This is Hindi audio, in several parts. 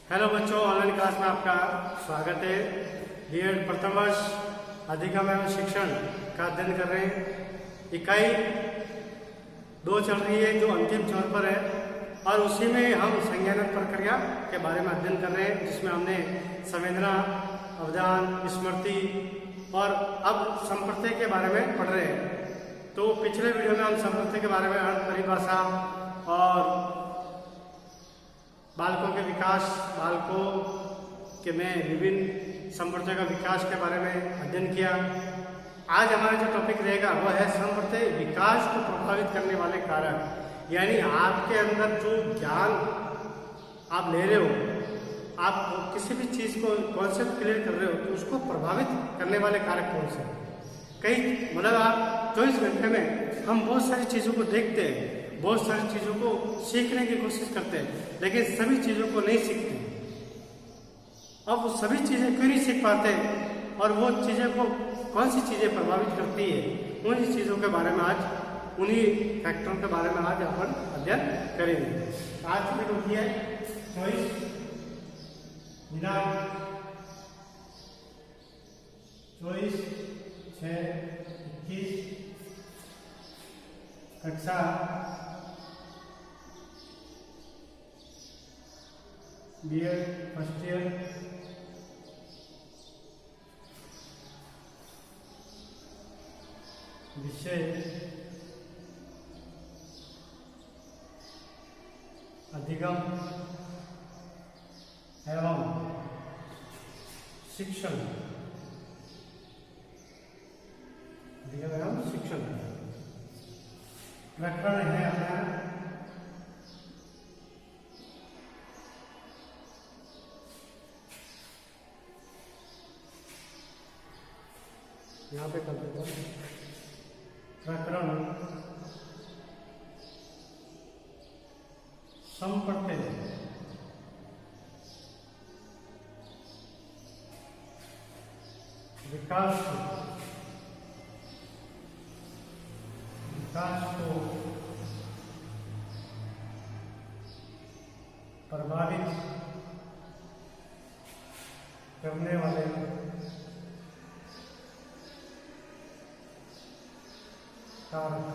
हेलो बच्चों, ऑनलाइन क्लास में आपका स्वागत है। बीएड प्रथम वर्ष अधिगम एवं शिक्षण का अध्ययन कर रहे हैं। इकाई 2 चल रही है जो अंतिम छोर पर है और उसी में हम संज्ञानक प्रक्रिया के बारे में अध्ययन कर रहे हैं, जिसमें हमने संवेदना, अवधान, स्मृति और अब संप्रत्यय के बारे में पढ़ रहे हैं। तो पिछले वीडियो में हम संप्रत्यय के बारे में अर्थ, परिभाषा और बालकों के विकास, बालकों के में विभिन्न संप्रत्यय का विकास के बारे में अध्ययन किया। आज हमारा जो टॉपिक रहेगा वह है संप्रत्यय विकास को प्रभावित करने वाले कारक। यानी आपके अंदर जो ज्ञान आप ले रहे हो, आप किसी भी चीज को कॉन्सेप्ट क्लियर कर रहे हो तो उसको प्रभावित करने वाले कारक कौन से। कई मतलब आप 24 घंटे में हम बहुत सारी चीजों को देखते हैं, बहुत सारी चीजों को सीखने की कोशिश करते हैं, लेकिन सभी चीजों को नहीं सीखते। अब वो सभी चीजें क्यों नहीं सीख पाते और वो चीजें को कौन सी चीजें प्रभावित करती है, उन चीजों के बारे में आज, उन्हीं फैक्टरों के बारे में आज अपन अध्ययन करेंगे। आज की होती है 24 दिनांक 24/6/21 कक्षा बीएड फर्स्ट ईयर। विषय अधिगम एवं शिक्षण। अधिगम एवं शिक्षण प्रकरण है अपना यहाँ पे कर देता हूँ। प्रकरण संप्रत्यय विकास को प्रभावित करने वाले कारक,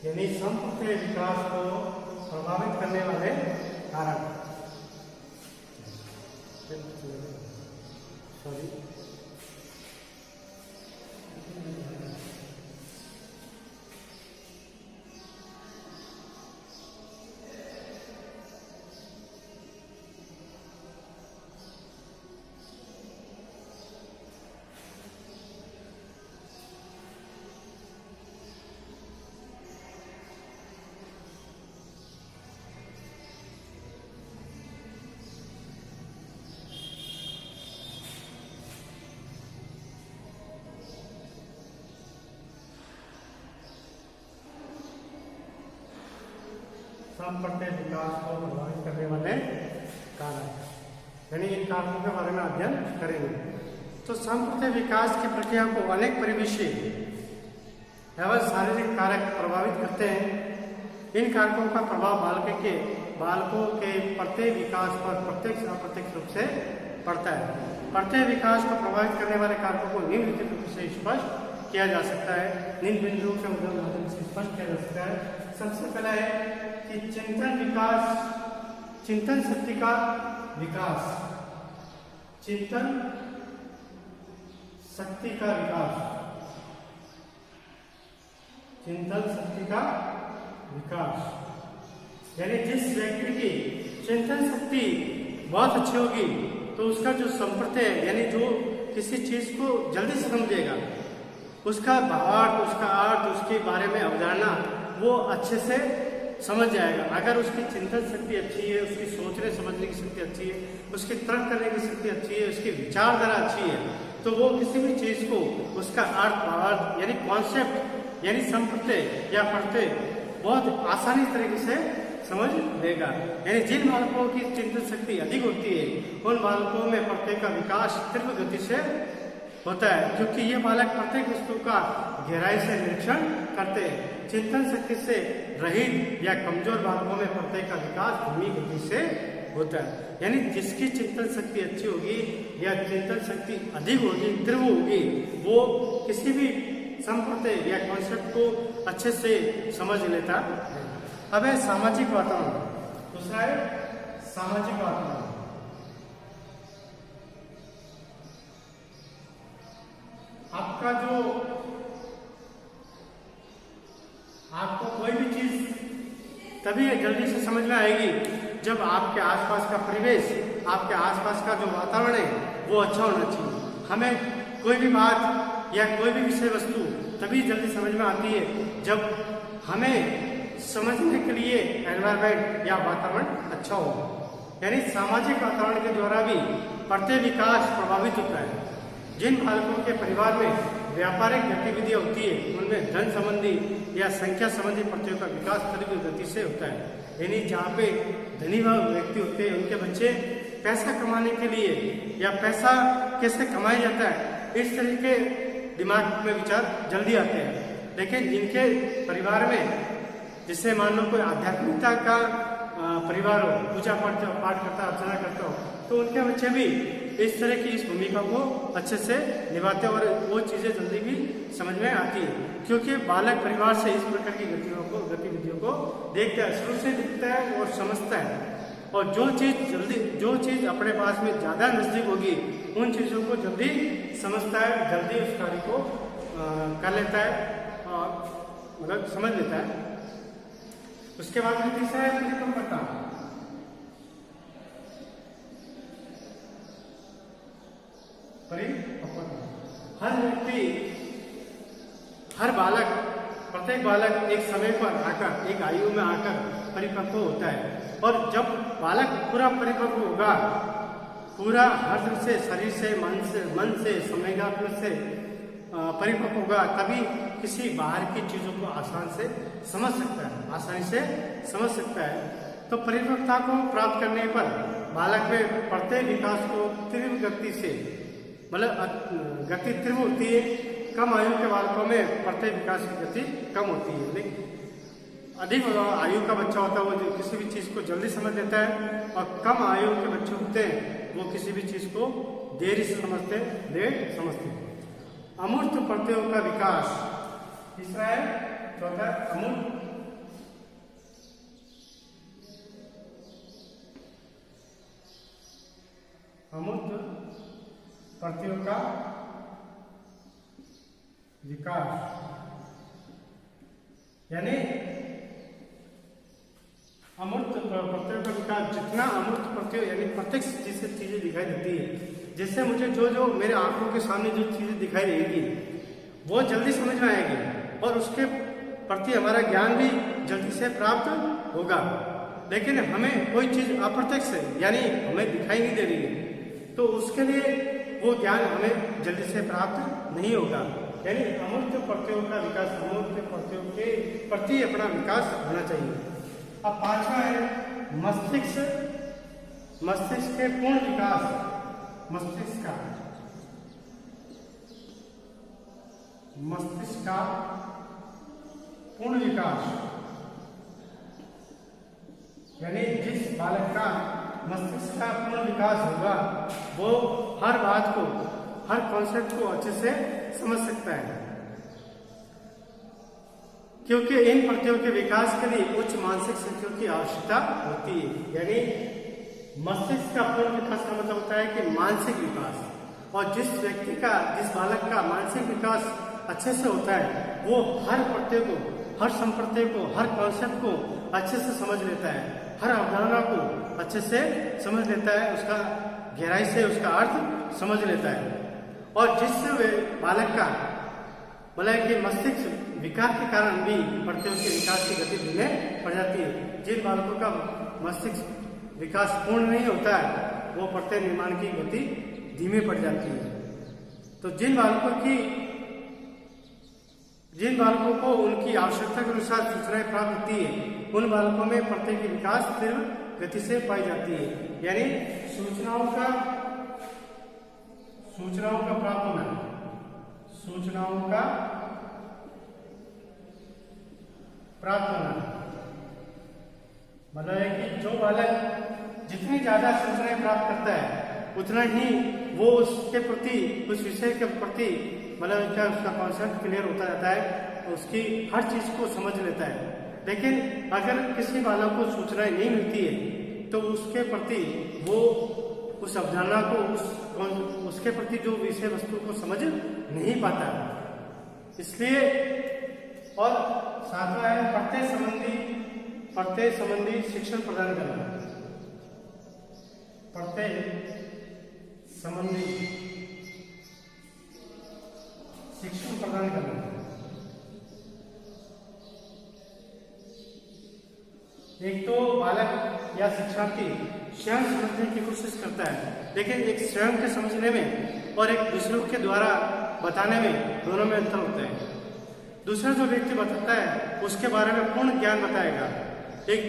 यानी संप्रत्यय विकास को प्रभावित करने वाले कारक। सॉरी, संप्रत्यय विकास को प्रभावित करने वाले कारक, यानी इन कारकों के बारे में अध्ययन करेंगे। तो संप्रत्यय विकास की प्रक्रिया को अनेक परिवेशीय एवं शारीरिक कारक प्रभावित करते हैं। इन कारकों का प्रभाव बालकों के प्रत्यय विकास पर प्रत्यक्ष अप्रत्यक्ष रूप से पड़ता है। प्रत्यय विकास को प्रभावित करने वाले कारकों को निम्नलिखित रूप से स्पष्ट किया जा सकता है, निम्न बिंदुओं के माध्यम से स्पष्ट किया जा सकता है। सबसे पहला है कि चिंतन शक्ति का विकास, चिंतन शक्ति का विकास, चिंतन शक्ति का विकास। यानी जिस व्यक्ति की चिंतन शक्ति बहुत अच्छी होगी तो उसका जो संप्रत्यय, यानी जो किसी चीज को जल्दी समझेगा, उसका भावार्थ, उसका अर्थ, उसके बारे में अवधारणा वो अच्छे से समझ जाएगा। अगर उसकी चिंतन शक्ति अच्छी है, उसकी सोचने समझने की शक्ति अच्छी है, उसकी तर्क करने की शक्ति अच्छी है, उसकी विचारधारा अच्छी है, तो वो किसी भी चीज को उसका अर्थ, भावार्थ यानी कॉन्सेप्ट यानी संप्रत्यय या प्रत्यय बहुत आसानी तरीके से समझ लेगा। यानी जिन बालकों की चिंतन शक्ति अधिक होती है उन बालकों में प्रत्यय का विकास तीव्र गति से होता है, क्योंकि ये बालक प्रत्येक वस्तु का गहराई से निरीक्षण करते हैं। चिंतन शक्ति से रहित या कमजोर बालकों में प्रत्यय का विकास धीमी गति से होता है। यानी जिसकी चिंतन शक्ति अच्छी होगी या चिंतन शक्ति अधिक होगी, तीव्र होगी, वो किसी भी संप्रदाय या कॉन्सेप्ट को अच्छे से समझ लेता है। अब है सामाजिक वातावरण। दूसरा है सामाजिक वातावरण। आपका जो आपको कोई भी चीज तभी जल्दी से समझ में आएगी जब आपके आसपास का परिवेश, आपके आसपास का जो वातावरण है वो अच्छा होना चाहिए। हमें कोई भी बात या कोई भी विषय वस्तु तभी जल्दी समझ में आती है जब हमें समझने के लिए एनवायरमेंट या वातावरण अच्छा हो। यानी सामाजिक वातावरण के द्वारा भी पढ़ते विकास प्रभावित होता है। जिन बालकों के परिवार में व्यापारिक गतिविधियां होती है उनमें धन संबंधी या संख्या संबंधी प्रत्ययों का विकास तीव्र गति से होता है। यानी जहाँ पे धनी व्यक्ति होते हैं उनके बच्चे पैसा कमाने के लिए या पैसा कैसे कमाया जाता है इस तरह के दिमाग में विचार जल्दी आते हैं। लेकिन जिनके परिवार में जिससे मान लो कोई आध्यात्मिकता का परिवार हो, पूजा पाठ करता, अर्चना करता हो, तो उनके बच्चे भी इस तरह की इस भूमिका को अच्छे से निभाते हैं और वो चीजें जल्दी भी समझ में आती है, क्योंकि बालक परिवार से इस प्रकार की गतिविधियों को देखता है, शुरू से दिखता है और समझता है। और जो चीज अपने पास में ज्यादा नजदीक होगी उन चीजों को जल्दी समझता है, जल्दी उस कार्य को कर लेता है और मतलब समझ लेता है। उसके बाद में तीसरा है परिपक्वता। हर व्यक्ति, हर बालक, प्रत्येक बालक एक समय पर आकर, एक आयु में आकर परिपक्व होता है। और जब बालक पूरा परिपक्व होगा, पूरा हर तरह से, शरीर से, मन से, संवेदनात्मक से परिपक्व होगा, तभी किसी बाहर की चीजों को आसानी से समझ सकता है। तो परिपक्वता को प्राप्त करने पर बालक में प्रत्येक विकास को तीव्र गति से, मतलब गति तीव्र होती है। कम आयु के बालकों में प्रत्येक विकास की गति कम होती है। लेकिन अधिक आयु का बच्चा होता है वो किसी भी चीज को जल्दी समझ लेता है, और कम आयु के बच्चे होते हैं वो किसी भी चीज को देरी से समझते हैं, लेट समझते हैं। अमूर्त प्रत्ययों का विकास तीसरा है। चौथा है अमूर्त प्रत्ययों का विकास। यानी अमूर्त प्रत्ययों का विकास, जितना अमूर्त प्रत्यय यानी प्रत्यक्ष चीजें दिखाई देती है, जिससे मुझे जो मेरे आंखों के सामने जो चीजें दिखाई देगी वो जल्दी समझ में आएगी और उसके प्रति हमारा ज्ञान भी जल्दी से प्राप्त होगा। लेकिन हमें कोई चीज अप्रत्यक्ष है यानी हमें दिखाई नहीं दे रही है, तो उसके लिए वो ज्ञान हमें जल्दी से प्राप्त नहीं होगा। यानी अमूर्त प्रत्ययों का विकास, अमूर्त प्रत्ययों के प्रति अपना विकास होना चाहिए। अब पांचवा है मस्तिष्क के पूर्ण विकास। मस्तिष्क का पूर्ण विकास, यानी जिस बालक का मस्तिष्क का पूर्ण विकास होगा वो हर बात को, हर कॉन्सेप्ट को अच्छे से समझ सकता है, क्योंकि इन प्रत्ययों के विकास के लिए उच्च मानसिक शक्तियों की आवश्यकता होती है। यानी मस्तिष्क का पूर्ण विकास का मतलब होता है कि मानसिक विकास, और जिस बालक का मानसिक विकास अच्छे से होता है वो हर प्रत्यय को, हर संप्रत्यय को, हर कॉन्सेप्ट को अच्छे से समझ लेता है, हर अवधारणा को अच्छे से समझ लेता है, उसका गहराई से उसका अर्थ समझ लेता है। और जिस बालक का मतलब कि मस्तिष्क विकार के कारण भी प्रत्ययों के विकास की गति धीमे पड़ जाती है। जिन बालकों का मस्तिष्क विकास पूर्ण नहीं होता है वो प्रत्यय निर्माण की गति धीमे पड़ जाती है। तो जिन बालकों को उनकी आवश्यकता के अनुसार सूचनाएं प्राप्त होती है उन बालकों में प्रत्यय की विकास तीव्र गति से पाई जाती है। यानी सूचनाओं का प्राप्त होना, सूचनाओं का प्राप्त होना मतलब है कि जो बालक जितनी ज़्यादा सूचनाएं प्राप्त करता है उतना ही वो उसके प्रति, उस विषय के प्रति मतलब क्या उसका कॉन्सेप्ट क्लियर होता रहता है, उसकी हर चीज़ को समझ लेता है। लेकिन अगर किसी बालक को सूचनाएं नहीं मिलती है तो उसके प्रति वो उस अवधारणा को, उसके प्रति जो विषय वस्तु को समझ नहीं पाता। इसलिए और सातवां है प्रत्यय संबंधी शिक्षण प्रदान करना। प्रत्यय संबंधी शिक्षण प्रदान करना। एक तो बालक या शिक्षार्थी स्वयं समझने की कोशिश करता है, लेकिन एक स्वयं के समझने में और एक दूसरों के द्वारा बताने में दोनों में अंतर होता है। दूसरा जो व्यक्ति बताता है उसके बारे में पूर्ण ज्ञान बताएगा, एक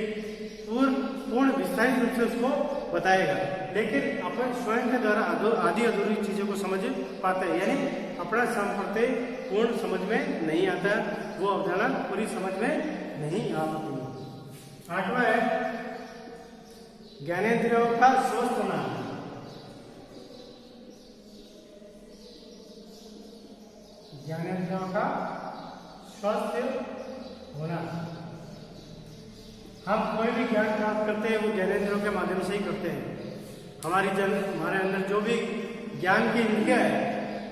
पूर्ण विस्तारित रूप से उसको बताएगा, लेकिन अपन स्वयं के द्वारा आधी अधूरी चीजों को समझ पाते हैं, यानी अपना संप्रत्यय पूर्ण समझ में नहीं आता, वो अवधारणा पूरी समझ में नहीं आ पाती। आठवां है ज्ञानेंद्रियों का स्वस्थ होना। ज्ञानेंद्रियों का स्वस्थ होना। हम कोई भी ज्ञान प्राप्त करते हैं वो ज्ञानेंद्रियों के माध्यम से ही करते हैं। हमारे अंदर जो भी ज्ञान की इंद्रियां है,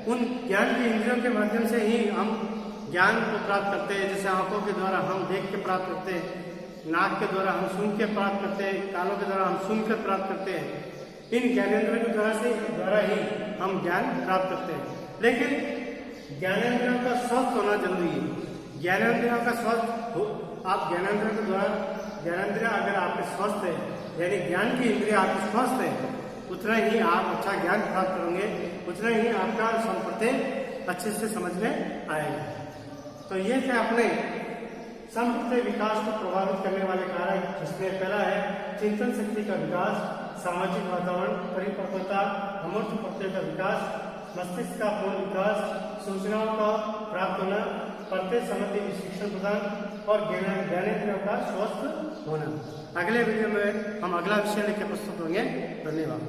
उन ज्ञान की इंद्रियों के माध्यम से ही हम ज्ञान को प्राप्त करते हैं। जैसे आंखों के द्वारा हम देख के प्राप्त करते हैं, नाक के द्वारा हम सुन के प्राप्त करते हैं, कानों के द्वारा हम सुनकर प्राप्त करते हैं। इन ज्ञानेंद्रियों के द्वारा ही हम ज्ञान प्राप्त करते हैं। लेकिन ज्ञानेंद्रियों का स्वस्थ होना जरूरी है। ज्ञानेंद्रियों का स्वस्थ हो, आप ज्ञानेंद्रियों के द्वारा, ज्ञानेंद्रिया अगर आपके स्वस्थ है, यानी ज्ञान की इंद्रिया आपकी स्वस्थ है, उतना ही आप अच्छा ज्ञान प्राप्त करेंगे, उतना ही आपका संप्रत्यय अच्छे से समझ में आएगा। तो ये थे अपने संप्रत्यय विकास को प्रभावित करने वाले कारक, जिसमें पहला है चिंतन शक्ति का विकास, सामाजिक वातावरण, परिपक्वता, अमूर्त प्रत्यय का विकास, मस्तिष्क का पूर्ण विकास, सूचनाओं का प्राप्त होना, प्रत्यय संबंधी शिक्षण प्रदान और ज्ञानेंद्रियों का स्वस्थ होना। अगले वीडियो में हम अगला विषय लेकर प्रस्तुत होंगे। धन्यवाद।